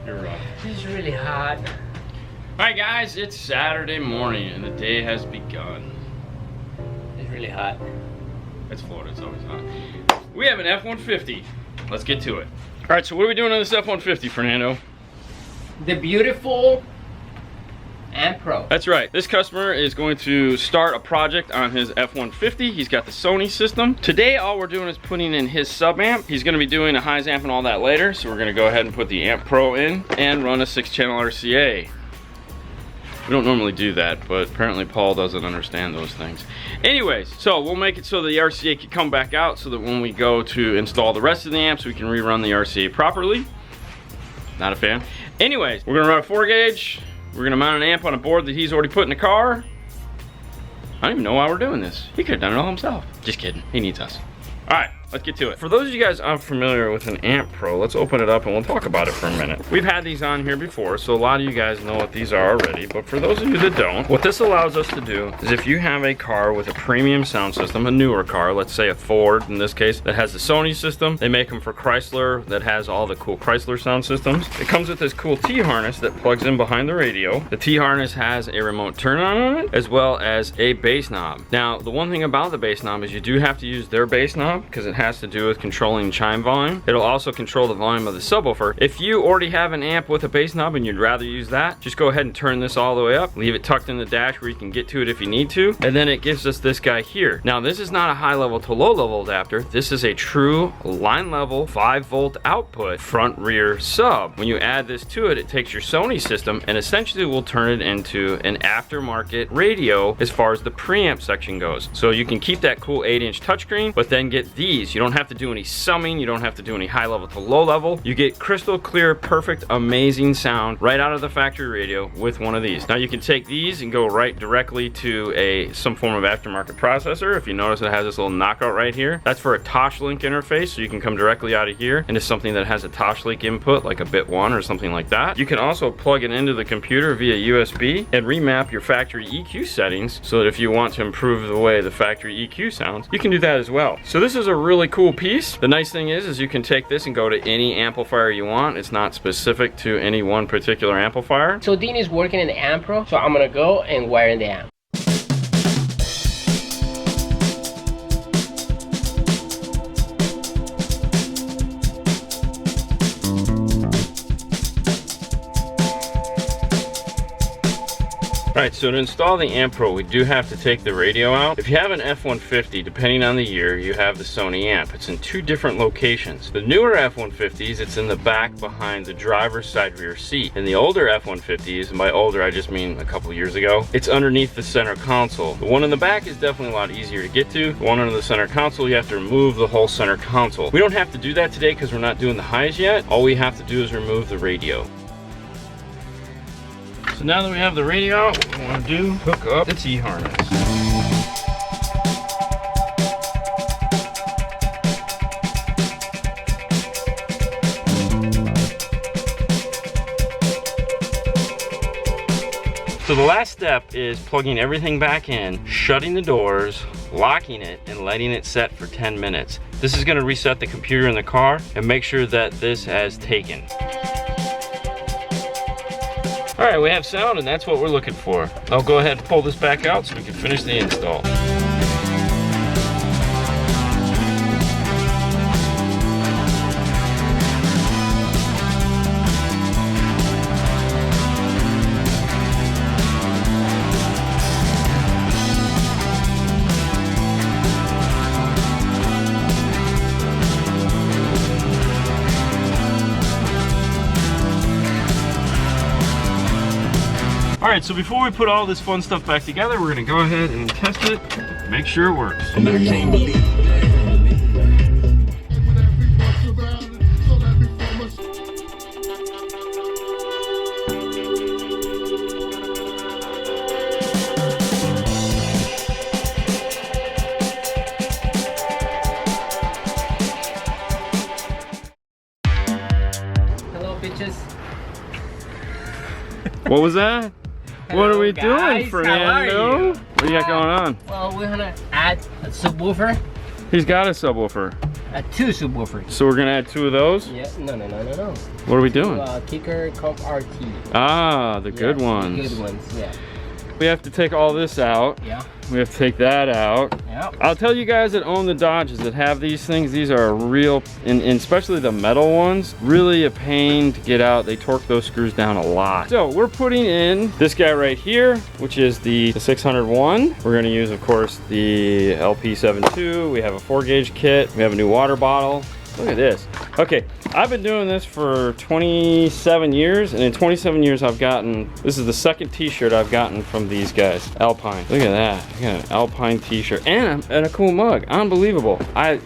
You're rough. This is really hot. Alright guys, it's Saturday morning and the day has begun. It's really hot. It's Florida, it's always hot. We have an F-150. Let's get to it. Alright, so what are we doing on this F-150, Fernando? The beautiful Amp Pro. That's right. This customer is going to start a project on his F-150. He's got the Sony system. Today, all we're doing is putting in his sub amp. He's going to be doing a highs amp and all that later. So we're going to go ahead and put the Amp Pro in and run a 6-channel RCA. We don't normally do that, but apparently Paul doesn't understand those things. Anyways, so we'll make it so the RCA can come back out so that when we go to install the rest of the amps, we can rerun the RCA properly. Not a fan. Anyways, we're gonna run a 4-gauge. We're gonna mount an amp on a board that he's already put in the car. I don't even know why we're doing this. He could have done it all himself. Just kidding, he needs us. All right, let's get to it. For those of you guys unfamiliar with an Amp Pro, let's open it up and we'll talk about it for a minute. We've had these on here before, so a lot of you guys know what these are already, but for those of you that don't, what this allows us to do is if you have a car with a premium sound system, a newer car, let's say a Ford in this case, that has the Sony system, they make them for Chrysler that has all the cool Chrysler sound systems. It comes with this cool T-harness that plugs in behind the radio. The T-harness has a remote turn on it, as well as a bass knob. Now, the one thing about the bass knob is you do have to use their bass knob because it has to do with controlling chime volume. It'll also control the volume of the subwoofer. If you already have an amp with a bass knob and you'd rather use that, just go ahead and turn this all the way up, leave it tucked in the dash where you can get to it if you need to, and then it gives us this guy here. Now, this is not a high level to low level adapter. This is a true line level 5-volt output front rear sub. When you add this to it, it takes your Sony system and essentially will turn it into an aftermarket radio as far as the preamp section goes. So you can keep that cool 8-inch touchscreen, but then get these. You don't have to do any summing, you don't have to do any high level to low level. You get crystal clear, perfect, amazing sound right out of the factory radio with one of these. Now you can take these and go right directly to some form of aftermarket processor. If you notice, it has this little knockout right here. That's for a Toshlink interface, so you can come directly out of here into something that has a Toshlink input, like a bit 1 or something like that. You can also plug it into the computer via USB and remap your factory EQ settings so that if you want to improve the way the factory EQ sounds, you can do that as well. So this is a really cool piece. The nice thing is you can take this and go to any amplifier you want. It's not specific to any one particular amplifier. So Dean is working in the Amp Pro, so I'm gonna go and wire in the amp. Alright, so to install the Amp Pro, we do have to take the radio out. If you have an F-150, depending on the year, you have the Sony amp. It's in 2 different locations. The newer F-150s, it's in the back behind the driver's side rear seat. And the older F-150s, and by older I just mean a couple years ago, it's underneath the center console. The one in the back is definitely a lot easier to get to. The one under the center console, you have to remove the whole center console. We don't have to do that today because we're not doing the highs yet. All we have to do is remove the radio. So now that we have the radio out, what we want to do, hook up the T-harness. So the last step is plugging everything back in, shutting the doors, locking it, and letting it set for 10 minutes. This is going to reset the computer in the car and make sure that this has taken. All right, we have sound, and that's what we're looking for. I'll go ahead and pull this back out so we can finish the install. All right, so before we put all this fun stuff back together, we're gonna go ahead and test it, make sure it works. Hello, bitches. What was that? Hello, what are we guys. doing, Fernando? What do you got going on? Well, we're gonna add a subwoofer. He's got a subwoofer. 2 subwoofers. So we're gonna add 2 of those? Yeah, no. What are we doing? Kicker Comp RT. Ah, the good ones. The good ones, yeah. We have to take all this out. Yeah. We have to take that out. Yeah. I'll tell you guys that own the Dodges that have these things, these are a real, and especially the metal ones, really a pain to get out. They torque those screws down a lot. So we're putting in this guy right here, which is the 601. We're gonna use, of course, the LP72. We have a 4-gauge kit. We have a new water bottle. Look at this. Okay, I've been doing this for 27 years, and in 27 years I've gotten, this is the 2nd t-shirt I've gotten from these guys, Alpine. Look at that, I got an Alpine t-shirt and a cool mug, unbelievable.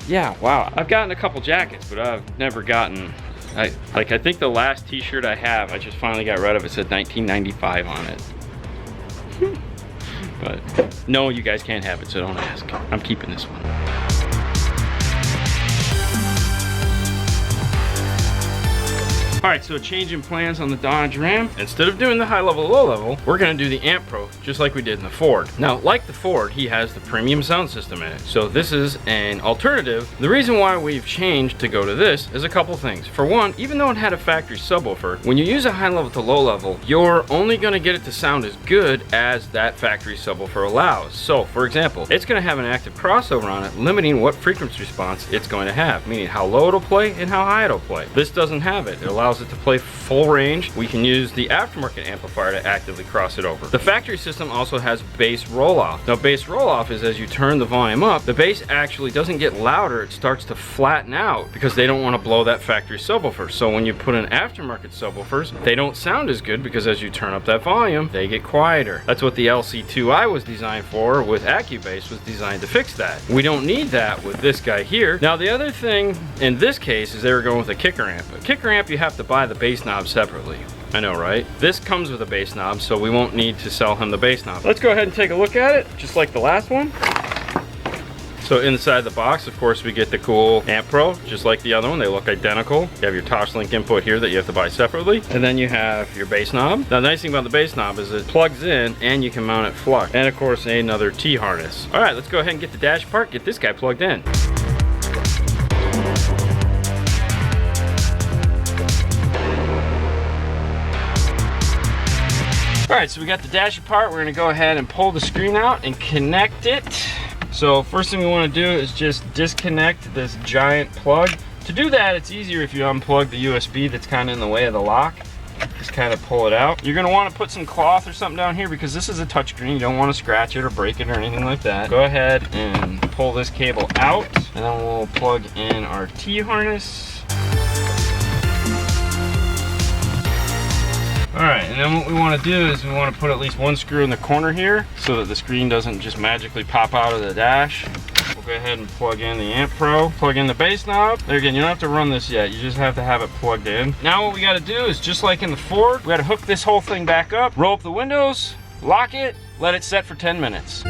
Yeah, wow. I've gotten a couple jackets, but I've never gotten, I think the last t-shirt I have, I just finally got rid of, it said 1995 on it. But no, you guys can't have it, so don't ask. I'm keeping this one. All right, so a change in plans on the Dodge Ram. Instead of doing the high level, low level, we're gonna do the Amp Pro just like we did in the Ford. Now, like the Ford, he has the premium sound system in it. So this is an alternative. The reason why we've changed to go to this is a couple things. For one, even though it had a factory subwoofer, when you use a high level to low level, you're only gonna get it to sound as good as that factory subwoofer allows. So for example, it's gonna have an active crossover on it, limiting what frequency response it's going to have, meaning how low it'll play and how high it'll play. This doesn't have it. It allows it to play full range. We can use the aftermarket amplifier to actively cross it over. The factory system also has bass roll-off. Now bass roll-off is as you turn the volume up, the bass actually doesn't get louder, it starts to flatten out because they don't want to blow that factory subwoofer. So when you put in aftermarket subwoofers, they don't sound as good because as you turn up that volume, they get quieter. That's what the LC2i was designed for, with AccuBass was designed to fix that. We don't need that with this guy here. Now the other thing in this case is they were going with a kicker amp. A kicker amp, you have to buy the bass knob separately. I know, right? This comes with a bass knob, so we won't need to sell him the bass knob. Let's go ahead and take a look at it, just like the last one. So inside the box, of course, we get the cool Amp Pro, just like the other one. They look identical. You have your Toshlink input here that you have to buy separately. And then you have your bass knob. Now, the nice thing about the bass knob is it plugs in and you can mount it flush. And of course, another T-harness. All right, let's go ahead and get the dash apart, get this guy plugged in. All right, so we got the dash apart. We're gonna go ahead and pull the screen out and connect it. So first thing we wanna do is just disconnect this giant plug. To do that, it's easier if you unplug the USB that's kind of in the way of the lock. Just kind of pull it out. You're gonna wanna put some cloth or something down here because this is a touchscreen. You don't wanna scratch it or break it or anything like that. Go ahead and pull this cable out, and then we'll plug in our T-harness. All right, and then what we want to do is we want to put at least one screw in the corner here so that the screen doesn't just magically pop out of the dash. We'll go ahead and plug in the Amp Pro, plug in the bass knob. There again, you don't have to run this yet, you just have to have it plugged in. Now what we got to do is, just like in the Ford, we got to hook this whole thing back up, roll up the windows, lock it, let it set for 10 minutes.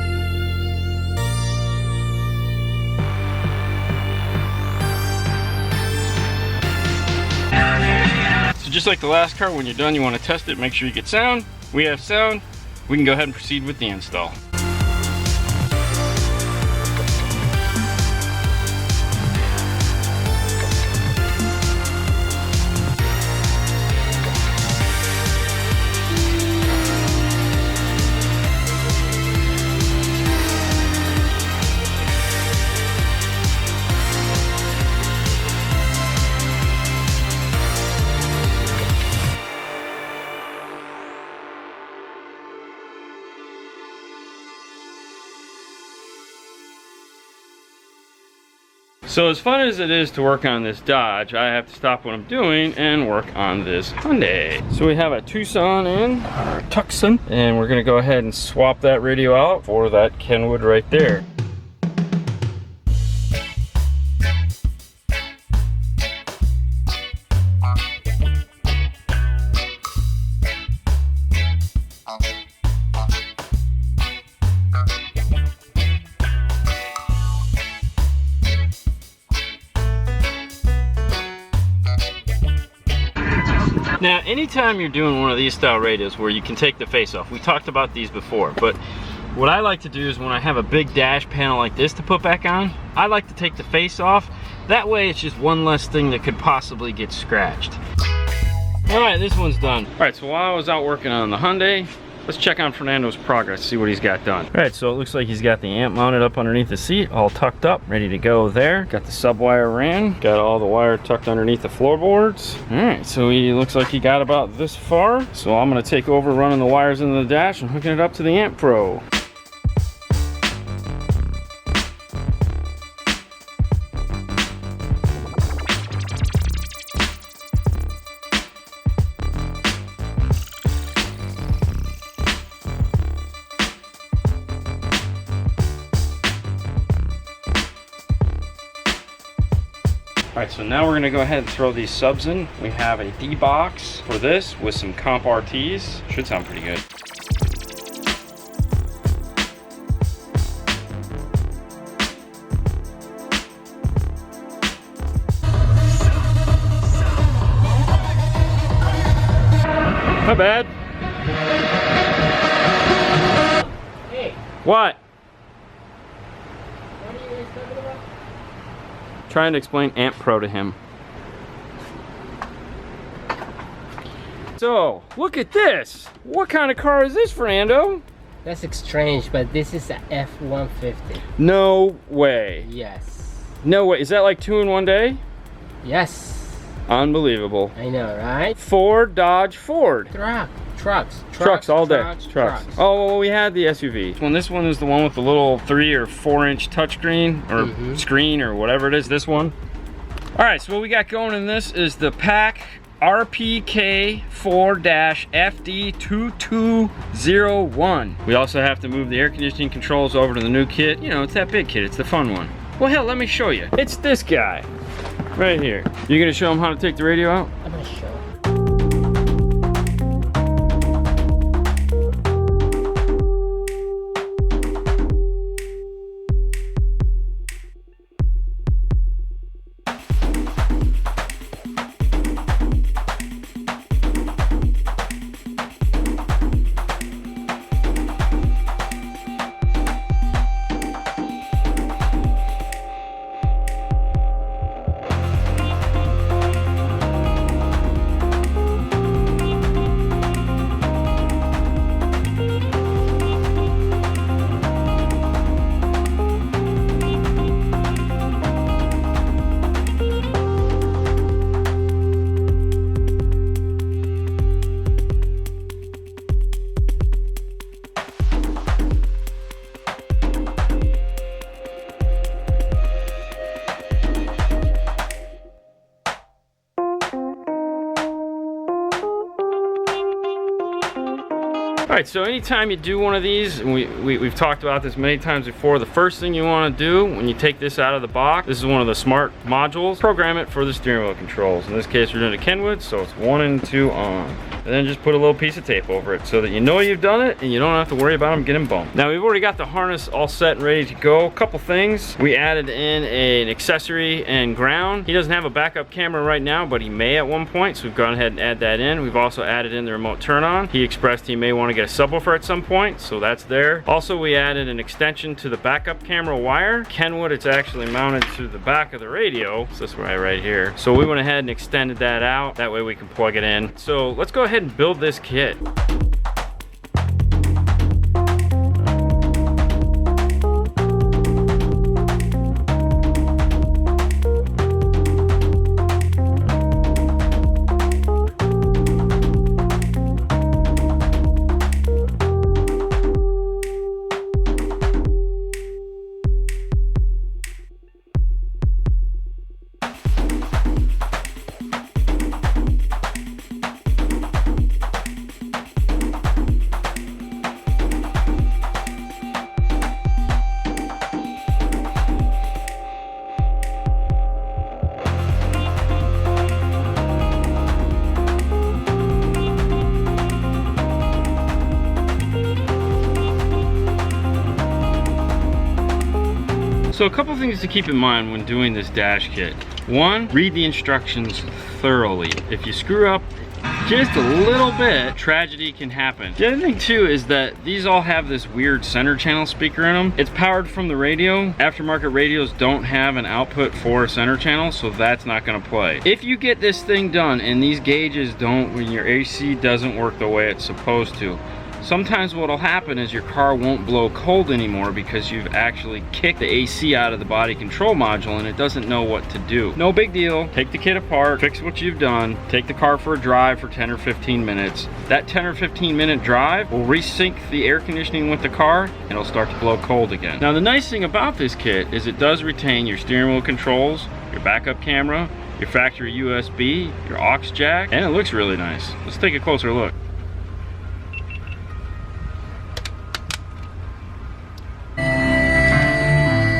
Just like the last car, when you're done, you want to test it, make sure you get sound. We have sound. We can go ahead and proceed with the install. So as fun as it is to work on this Dodge, I have to stop what I'm doing and work on this Hyundai. So we have a Tucson in, or Tucson, and we're gonna go ahead and swap that radio out for that Kenwood right there. Now, anytime you're doing one of these style radios where you can take the face off, we talked about these before, but what I like to do is when I have a big dash panel like this to put back on, I like to take the face off. That way it's just one less thing that could possibly get scratched. All right, this one's done. All right, so while I was out working on the Hyundai, let's check on Fernando's progress, see what he's got done. All right, so it looks like he's got the amp mounted up underneath the seat, all tucked up, ready to go there. Got the sub wire ran, got all the wire tucked underneath the floorboards. All right, so he looks like he got about this far. So I'm gonna take over running the wires into the dash and hooking it up to the Amp Pro. All right, so now we're gonna go ahead and throw these subs in. We have a D box for this with some comp RTs. Should sound pretty good. Not bad. Hey. What? What are you guys talking about? Trying to explain Amp Pro to him. So, look at this. What kind of car is this, Fernando? That's strange, but this is a F150. No way. Yes. No way. Is that like 2 in one day? Yes. Unbelievable. I know, right? Ford, Dodge, Ford. Trucks all day. Trucks. Oh, well, we had the SUV. This one is the one with the little 3 or 4 inch touchscreen or screen or whatever it is. This one. All right, so what we got going in this is the Pac RPK4-FD2201. We also have to move the air conditioning controls over to the new kit. You know, it's that big kit. It's the fun one. Well, hell, let me show you. It's this guy right here. You gonna show him how to take the radio out? I'm gonna show. All right, so anytime you do one of these, and we've talked about this many times before, the first thing you want to do when you take this out of the box, this is one of the smart modules, program it for the steering wheel controls. In this case, we're doing a Kenwood, so it's 1 and 2 on. And then just put a little piece of tape over it so that you know you've done it and you don't have to worry about them getting bumped. Now, we've already got the harness all set and ready to go. A couple things. We added in an accessory and ground. He doesn't have a backup camera right now, but he may at one point, so we've gone ahead and add that in. We've also added in the remote turn on. He expressed he may want to get a subwoofer at some point, so that's there. Also, we added an extension to the backup camera wire. Kenwood, it's actually mounted to the back of the radio. So this guy right here. So we went ahead and extended that out. That way we can plug it in. So let's go ahead and build this kit. So a couple things to keep in mind when doing this dash kit. One, read the instructions thoroughly. If you screw up, you just a little bit, tragedy can happen. The other thing too is that these all have this weird center channel speaker in them. It's powered from the radio. Aftermarket radios don't have an output for a center channel, so that's not gonna play. If you get this thing done and these gauges don't, when your AC doesn't work the way it's supposed to, sometimes what'll happen is your car won't blow cold anymore because you've actually kicked the AC out of the body control module and it doesn't know what to do. No big deal. Take the kit apart, fix what you've done, take the car for a drive for 10 or 15 minutes. That 10 or 15 minute drive will resync the air conditioning with the car and it'll start to blow cold again. Now the nice thing about this kit is it does retain your steering wheel controls, your backup camera, your factory USB, your aux jack, and it looks really nice. Let's take a closer look.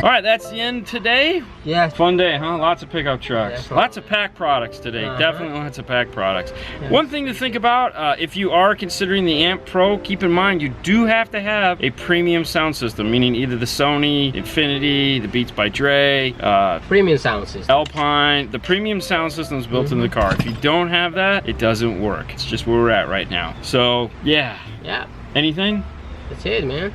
All right, that's the end today. Yeah. Fun day, huh? Lots of pickup trucks. Yeah, lots of Pac products today. Definitely lots of Pac products. Yeah. One thing to think about, if you are considering the Amp Pro, keep in mind you do have to have a premium sound system, meaning either the Sony, Infinity, the Beats by Dre, premium sound system. Alpine. The premium sound system is built into the car. If you don't have that, it doesn't work. It's just where we're at right now. So, yeah. Yeah. Anything? That's it, man.